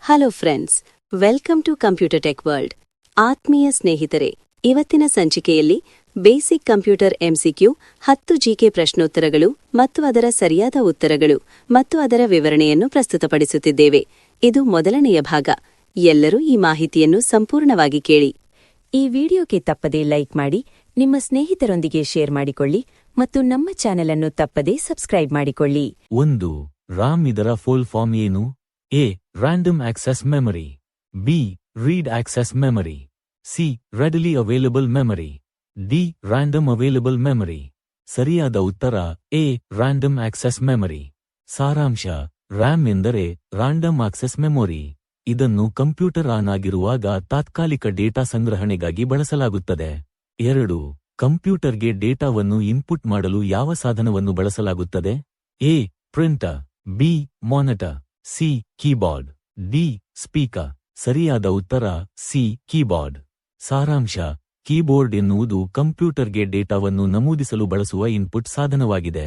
Hello friends, welcome to computer tech world. ಆತ್ಮೀಯ ಸ್ನೇಹಿತರೆ, ಇವತ್ತಿನ ಸಂಚಿಕೆಯಲ್ಲಿ ಬೇಸಿಕ್ ಕಂಪ್ಯೂಟರ್ ಎಂಸಿಕ್ಯೂ 10 ಜಿಕೆ ಪ್ರಶ್ನೋತ್ತರಗಳು ಮತ್ತು ಅದರ ಸರಿಯಾದ ಉತ್ತರಗಳು ಮತ್ತು ಅದರ ವಿವರಣೆಯನ್ನು ಪ್ರಸ್ತುತಪಡಿಸುತ್ತಿದ್ದೇವೆ. ಇದು ಮೊದಲನೆಯ ಭಾಗ. ಎಲ್ಲರೂ ಈ ಮಾಹಿತಿಯನ್ನು ಸಂಪೂರ್ಣವಾಗಿ ಕೇಳಿ. ಈ ವಿಡಿಯೋಗೆ ತಪ್ಪದೇ ಲೈಕ್ ಮಾಡಿ, ನಿಮ್ಮ ಸ್ನೇಹಿತರೊಂದಿಗೆ ಶೇರ್ ಮಾಡಿಕೊಳ್ಳಿ ಮತ್ತು ನಮ್ಮ ಚಾನೆಲ್ ಅನ್ನು ತಪ್ಪದೇ ಸಬ್ಸ್ಕ್ರೈಬ್ ಮಾಡಿಕೊಳ್ಳಿ. 1. RAM ಇದರ ಫುಲ್ ಫಾರ್ಮ್ ಏನು? A. Random Access Memory. B. Read Access Memory. C. Readily Available Memory. D. Random Available Memory. ಸರಿಯಾದ ಉತ್ತರ ಎ. Random Access Memory. ಸಾರಾಂಶ: RAM ಎಂದರೆ ರಾಂಡಮ್ ಆಕ್ಸೆಸ್ ಮೆಮೊರಿ. ಇದನ್ನು ಕಂಪ್ಯೂಟರ್ ಆನ್ ಆಗಿರುವಾಗ ತಾತ್ಕಾಲಿಕ ಡೇಟಾ ಸಂಗ್ರಹಣೆಗಾಗಿ ಬಳಸಲಾಗುತ್ತದೆ. 2. ಕಂಪ್ಯೂಟರ್ಗೆ ಡೇಟಾವನ್ನು ಇನ್ಪುಟ್ ಮಾಡಲು ಯಾವ ಸಾಧನವನ್ನು ಬಳಸಲಾಗುತ್ತದೆ? A. Printer. B. Monitor. C. Keyboard. D. Speaker. ಸರಿಯಾದ ಉತ್ತರ ಸಿ. ಕೀಬೋರ್ಡ್. ಸಾರಾಂಶ: ಕೀಬೋರ್ಡ್ ಎನ್ನುವುದು ಕಂಪ್ಯೂಟರ್ಗೆ ಡೇಟಾವನ್ನು ನಮೂದಿಸಲು ಬಳಸುವ ಇನ್ಪುಟ್ ಸಾಧನವಾಗಿದೆ.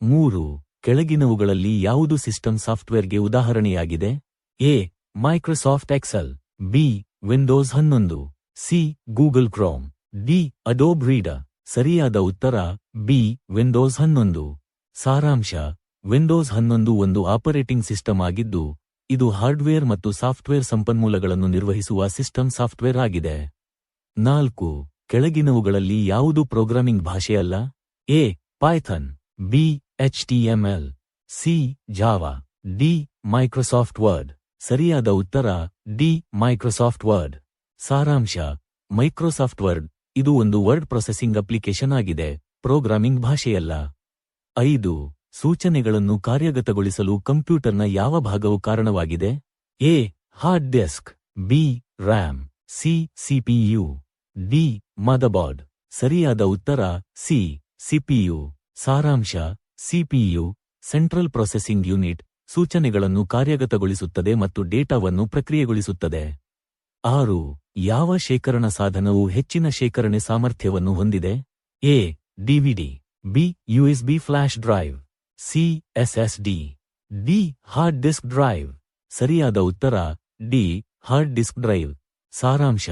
3. ಕೆಳಗಿನವುಗಳಲ್ಲಿ ಯಾವುದು ಸಿಸ್ಟಮ್ ಸಾಫ್ಟ್ವೇರ್ಗೆ ಉದಾಹರಣೆಯಾಗಿದೆ? A. Microsoft Excel. B. Windows 11. C. Google Chrome. D. Adobe Reader. ಸರಿಯಾದ ಉತ್ತರ ಬಿ. ವಿಂಡೋಸ್ 11. ಸಾರಾಂಶ: ವಿಂಡೋಸ್ 11 ಒಂದು ಆಪರೇಟಿಂಗ್ ಸಿಸ್ಟಮ್ ಆಗಿದ್ದು, ಇದು ಹಾರ್ಡ್ವೇರ್ ಮತ್ತು ಸಾಫ್ಟ್ವೇರ್ ಸಂಪನ್ಮೂಲಗಳನ್ನು ನಿರ್ವಹಿಸುವ ಸಿಸ್ಟಮ್ ಸಾಫ್ಟ್ವೇರ್ ಆಗಿದೆ. 4. ಕೆಳಗಿನವುಗಳಲ್ಲಿ ಯಾವುದು ಪ್ರೋಗ್ರಾಮಿಂಗ್ ಭಾಷೆಯಲ್ಲ? A. Python. B. HTML. C. Java. D. Microsoft Word. ಸರಿಯಾದ ಉತ್ತರ ಡಿ. Microsoft Word. ಸಾರಾಂಶ: ಮೈಕ್ರೋಸಾಫ್ಟ್ ವರ್ಡ್ ಇದು ಒಂದು ವರ್ಡ್ ಪ್ರೊಸೆಸಿಂಗ್ ಅಪ್ಲಿಕೇಶನ್ ಆಗಿದೆ, ಪ್ರೋಗ್ರಾಮಿಂಗ್ ಭಾಷೆಯಲ್ಲ. 5. ಸೂಚನೆಗಳನ್ನು ಕಾರ್ಯಗತಗೊಳಿಸಲು ಕಂಪ್ಯೂಟರ್ನ ಯಾವ ಭಾಗವು ಕಾರಣವಾಗಿದೆ? A. Hard disk. B. RAM. C. CPU. D. Motherboard. ಸರಿಯಾದ ಉತ್ತರ ಸಿ. ಸಿಪಿಯು. ಸಾರಾಂಶ: ಸಿಪಿಯು ಸೆಂಟ್ರಲ್ ಪ್ರೊಸೆಸಿಂಗ್ ಯೂನಿಟ್ ಸೂಚನೆಗಳನ್ನು ಕಾರ್ಯಗತಗೊಳಿಸುತ್ತದೆ ಮತ್ತು ಡೇಟಾವನ್ನು ಪ್ರಕ್ರಿಯೆಗೊಳಿಸುತ್ತದೆ. 6. ಯಾವ ಶೇಖರಣಾ ಸಾಧನವು ಹೆಚ್ಚಿನ ಶೇಖರಣೆ ಸಾಮರ್ಥ್ಯವನ್ನು ಹೊಂದಿದೆ? A. DVD. B. USB flash drive. C. SSD. D. Hard disk drive. ಸರಿಯಾದ ಉತ್ತರ ಡಿ. Hard disk drive. ಸಾರಾಂಶ: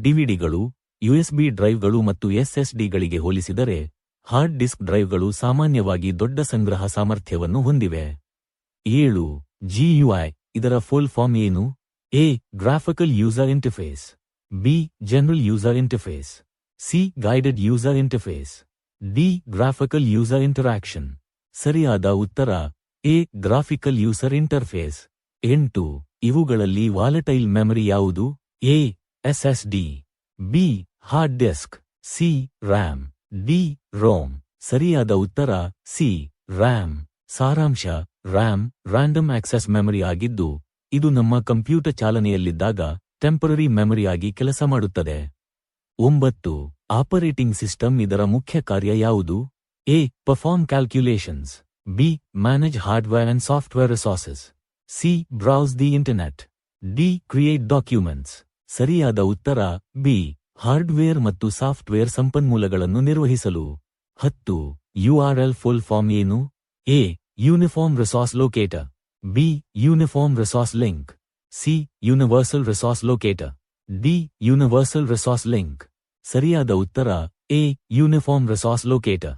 ಡಿವಿಡಿಗಳು, ಯುಎಸ್ಬಿ ಡ್ರೈವ್ಗಳು ಮತ್ತು ಎಸ್ಎಸ್ಡಿಗಳಿಗೆ ಹೋಲಿಸಿದರೆ ಹಾರ್ಡ್ ಡಿಸ್ಕ್ ಡ್ರೈವ್ಗಳು ಸಾಮಾನ್ಯವಾಗಿ ದೊಡ್ಡ ಸಂಗ್ರಹ ಸಾಮರ್ಥ್ಯವನ್ನು ಹೊಂದಿವೆ. 7. GUI ಇದರ ಫುಲ್ ಫಾರ್ಮ್ ಏನು? A. Graphical user interface. B. General user interface. C. Guided user interface. D. Graphical user interaction. ಸರಿಯಾದ ಉತ್ತರ ಎ. Graphical user interface. 8. ಇವುಗಳಲ್ಲಿ ವಾಲಟೈಲ್ ಮೆಮರಿ ಯಾವುದು? A. SSD. B. Hard disk. C. RAM. D. ROM. ಸರಿಯಾದ ಉತ್ತರ C. RAM. ಸಾರಾಂಶ: RAM random access memory ಆಗಿದ್ದು, ಇದು ನಮ್ಮ ಕಂಪ್ಯೂಟರ್ ಚಾಲನೆಯಲ್ಲಿದ್ದಾಗ ಟೆಂಪರರಿ ಮೆಮರಿಯಾಗಿ ಕೆಲಸ ಮಾಡುತ್ತದೆ. 9. ಆಪರೇಟಿಂಗ್ ಸಿಸ್ಟಮ್ ಇದರ ಮುಖ್ಯ ಕಾರ್ಯ ಯಾವುದು? A. Perform calculations. B. Manage hardware and software resources. C. Browse the internet. D. Create documents. ಸರಿಯಾದ ಉತ್ತರ ಬಿ. ಹಾರ್ಡ್ವೇರ್ ಮತ್ತು ಸಾಫ್ಟ್ವೇರ್ ಸಂಪನ್ಮೂಲಗಳನ್ನು ನಿರ್ವಹಿಸಲು. 10. URL ಫುಲ್ ಫಾರ್ಮ್ ಏನು? A. Uniform resource locator. B. Uniform resource link. C. Universal resource locator. D. Universal resource link. ಸರಿಯಾದ ಉತ್ತರ A. Uniform resource locator.